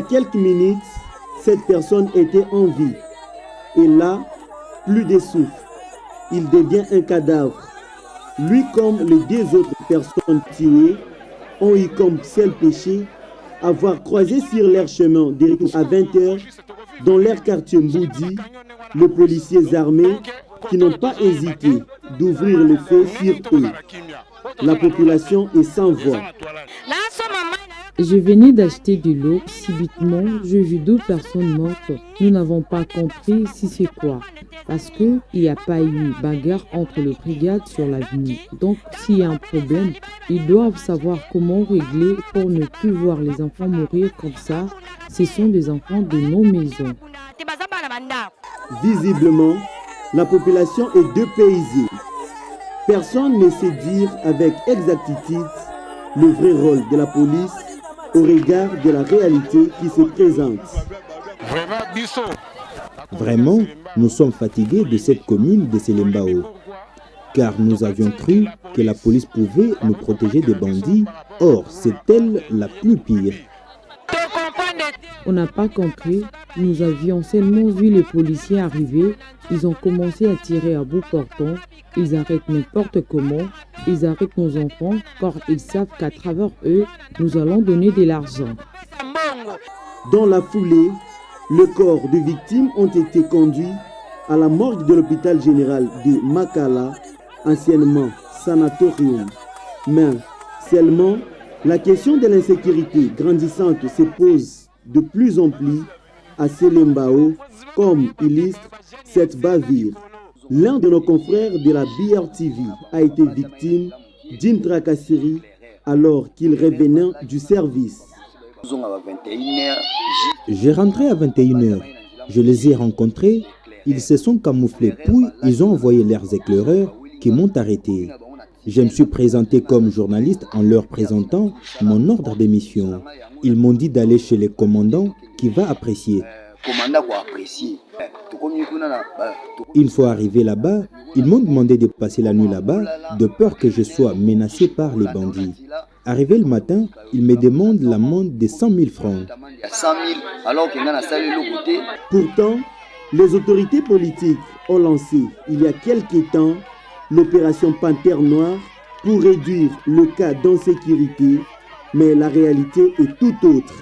quelques minutes, cette personne était en vie. Et là, plus de souffle. Il devient un cadavre. Lui comme les deux autres personnes tuées ont eu comme seul péché avoir croisé sur leur chemin de retour à 20h dans leur quartier Mboudi, les policiers armés qui n'ont pas hésité d'ouvrir le feu sur eux. La population est sans voix. Je venais d'acheter de l'eau. Subitement, j'ai vu 2 personnes mortes. Nous n'avons pas compris si c'est quoi. Parce qu'il n'y a pas eu bagarre entre les brigades sur l'avenue. Donc, s'il y a un problème, ils doivent savoir comment régler pour ne plus voir les enfants mourir comme ça. Ce sont des enfants de nos maisons. Visiblement, la population est dépaysée. Personne ne sait dire avec exactitude le vrai rôle de la police au regard de la réalité qui se présente. Vraiment, nous sommes fatigués de cette commune de Selembao, car nous avions cru que la police pouvait nous protéger des bandits. Or, c'est elle la plus pire. On n'a pas compris. Nous avions seulement vu les policiers arriver. Ils ont commencé à tirer à bout portant. Ils arrêtent n'importe comment. Ils arrêtent nos enfants car ils savent qu'à travers eux, nous allons donner de l'argent. Dans la foulée, le corps de victimes ont été conduits à la morgue de l'hôpital général de Makala, anciennement sanatorium. Mais seulement, la question de l'insécurité grandissante se pose de plus en plus à Selembao, comme illustre cette bavure. L'un de nos confrères de la BRTV a été victime d'une tracasserie alors qu'il revenait du service. J'ai rentré à 21h. Je les ai rencontrés. Ils se sont camouflés, puis ils ont envoyé leurs éclaireurs qui m'ont arrêté. Je me suis présenté comme journaliste en leur présentant mon ordre de mission. Ils m'ont dit d'aller chez le commandant qui va apprécier. Une fois arrivé là-bas, ils m'ont demandé de passer la nuit là-bas, de peur que je sois menacé par les bandits. Arrivé le matin, ils me demandent l'amende de 100 000 francs. Pourtant, les autorités politiques ont lancé, il y a quelque temps, l'opération Panthère Noire pour réduire le cas d'insécurité, mais la réalité est tout autre.